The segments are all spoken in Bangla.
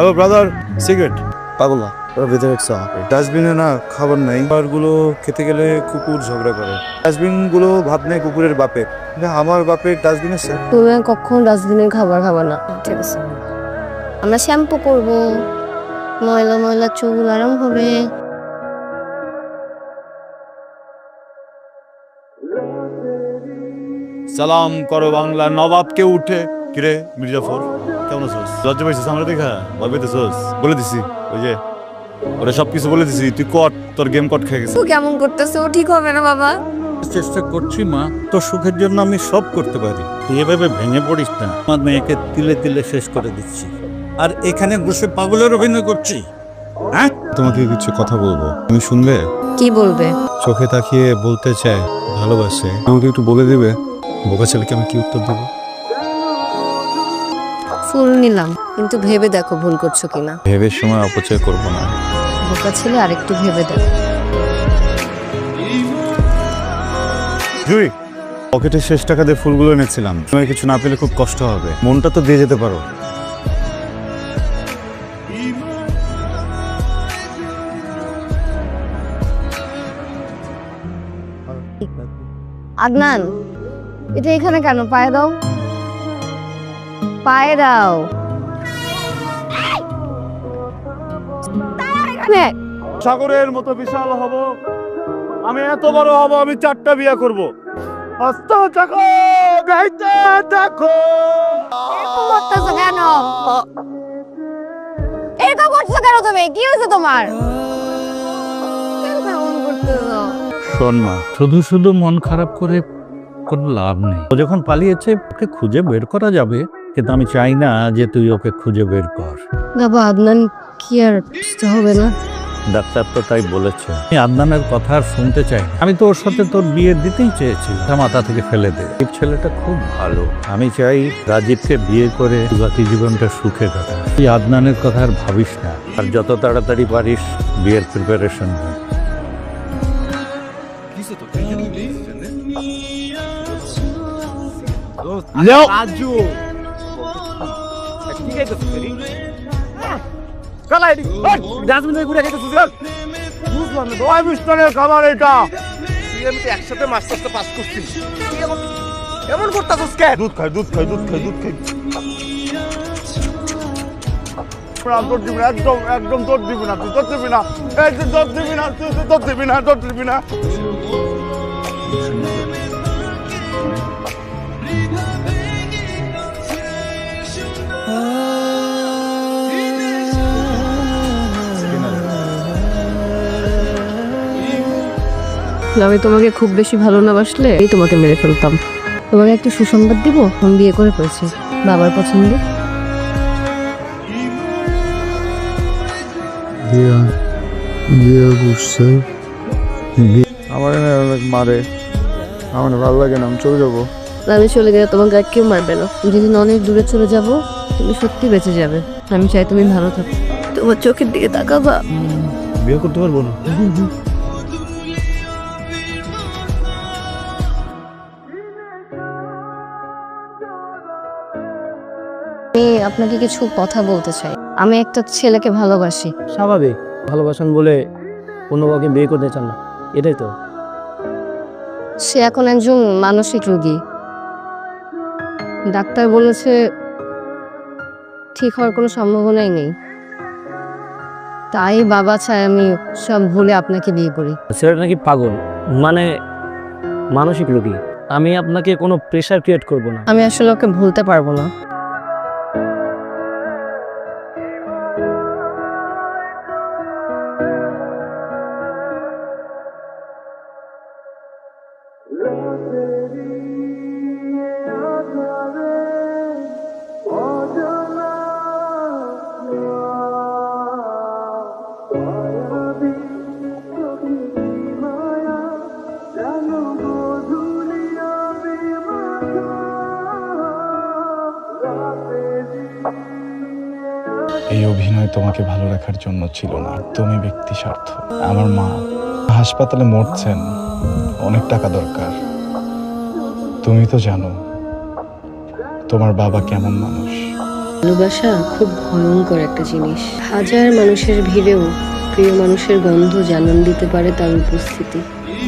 হ্যালো ব্রাদার, সিগারেট পাগল না, ওরা ভেতরে ডাস্টবিনে না খাবার নাই। খাবারগুলো খেতে গেলে কুকুর ঝগড়া করে। ডাস্টবিনগুলো ভাব নেই কুকুরের বাপের, আমার বাপের ডাস্টবিন আছে। তুমি কখনো ডাস্টবিনের খাবার খাবা না, ঠিক আছে? আমরা শ্যাম্পু করব, ময়লা ময়লা চুল আরাম হবে। সালাম করো বাংলা নবাবকে উঠে। কিরে মির্জাফর, কেমন আছিস? লজ্জা পাইছিস আমরা দেখা? ভয় পাইতেছিস? বলে দিছি, ওই যে ওরা সবকিছু বলে দিছি, তুই কট, তোর গেম কট খেয়ে গেছে। তো কেমন করতেছে, ও ঠিক হবে না বাবা। চেষ্টা করছি মা, তোর সুখের জন্য আমি সব করতে পারি। তুই এভাবে ভেঙে পড়িস না। আমার মেয়েকে তিলে তিলে শেষ করে দিচ্ছি, আর এখানে বসে পাগলের অভিনয় করছি। হ্যাঁ, তোমাকে কিছু কথা বলবো, তুমি শুনবে? কি বলবে? চোখে তাকিয়ে বলতে চাই ভালোবাসে, আমাকে একটু বলে দিবে? বোকা ছেলেকে আমি কি উত্তর দেবো? ফুল নিলাম, কিন্তু ভেবে দেখো ভুল করছো কিনা। ভেবে সময় অপচয় করবো না। বোকা ছেলে, আরেকটু ভেবে দেখো। জুই, পকেটে শেষ টাকা দিয়ে ফুলগুলো এনেছিলাম, তুমি কিছু না পেলে খুব কষ্ট হবে, মনটা তো দিয়ে যেতে পারো। আদনান, এটা এখানে কেন? পায়ে দাও, পায়ে দাও। এখানে সাগরের মতো বিশাল হব আমি, এত বড় হব আমি, 4টা বিয়ে করব। আস্তে থাকো, গাইতে থাকো। এরকম করতেছো কেন? এরকম করছো কেন তুমি? কি হয়েছে তোমার? কেন এমন করতেছো? শোন মা, শুধু শুধু মন খারাপ করে কোনো লাভ নেই। ও যখন পালিয়েছে ওকে খুঁজে বের করা যাবে, কিন্তু আমি চাই না যে তুই ওকে খুঁজে বের কর। বাবা, আদনান কি আর বুঝতে হবে না? ডাক্তার তো তাই বলেছে। আমি আদনানের কথা আর শুনতে চাই না। আমি তো ওর সাথে তোর বিয়ে দিতেই চেয়েছি, তা মাথা থেকে ফেলে দে। এই ছেলেটা খুব ভালো, আমি চাই রাজীবকে বিয়ে করে বাকি জীবনটা সুখে কাটা। তুই আদনানের কথা আর ভাবিস না, আর যত তাড়াতাড়ি পারিস বিয়ের প্রিপারেশন নে। রাজু খাবার এটা একসাথে মাস্টার্সটা পাস করছি, এমন করতেছিস কেন? দুধ খাই, দুধ খাই, দুধ খাই, দুধ খাই। তোর দিবি না, একদম একদম তোর দিবি না, তুই তোর দিবি না, তোর দিবি না, তুই তোর দিবি না, তোর দিবি না। আমি তোমাকে খুব বেশি ভালো না বাসলে এই তোমাকে মেরে ফেলতাম। তোমাকে একটা সুসংবাদ দিব, আমি বিয়ে করে ফেলছি, বাবার পছন্দ। আমার অনেক মারে, আমার ভালো লাগে না, আমি চলে যাবো। আমি চলে গেলে তোমাকে আর কেউ মারবে না। যেদিন অনেক দূরে চলে যাব, তুমি সত্যি বেঁচে যাবে। আমি চাই তুমি ভালো থাকো। তোমার চোখের দিকে তাকাবা। বিয়ে করতে পারবো না। আমি আপনাকে কিছু কথা বলতে চাই। আমি একটা ছেলেকে ভালোবাসি। স্বাভাবিক, ভালোবাসেন বলে অন্য কাউকে বিয়ে করতে চান না, এটাই তো। সে এখন একজন মানসিক রোগী। ডাক্তার বলেছে ঠিক হওয়ার কোনো সম্ভাবনাই নেই। তাই বাবা চায় আমি সব ভুলে আপনাকে বিয়ে করি। ছেলেটা নাকি পাগল, মানে মানসিক রোগী। আমি আপনাকে কোনো প্রেশার ক্রিয়েট করব না। আমি আসলে ওকে ভুলতে পারবো না। এই অভিনয় তোমাকে ভালো রাখার জন্য ছিল না, তুমি ব্যক্তি স্বার্থ। আমার মা হাসপাতালে মরছেন, অনেক টাকা দরকার। তুমি তো জানো তোমার বাবা কেমন মানুষ। ভালোবাসা খুব ভয়ঙ্কর একটা জিনিস। হাজার মানুষের ভিড়েও প্রিয় মানুষের গন্ধ জানান দিতে পারে তার উপস্থিতি।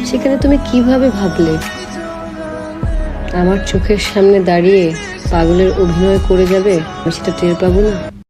সেখানে তুমি কিভাবে ভাবলে আমার চোখের সামনে দাঁড়িয়ে পাগলের অভিনয় করে যাবে? আমি সেটা টের পাবো না?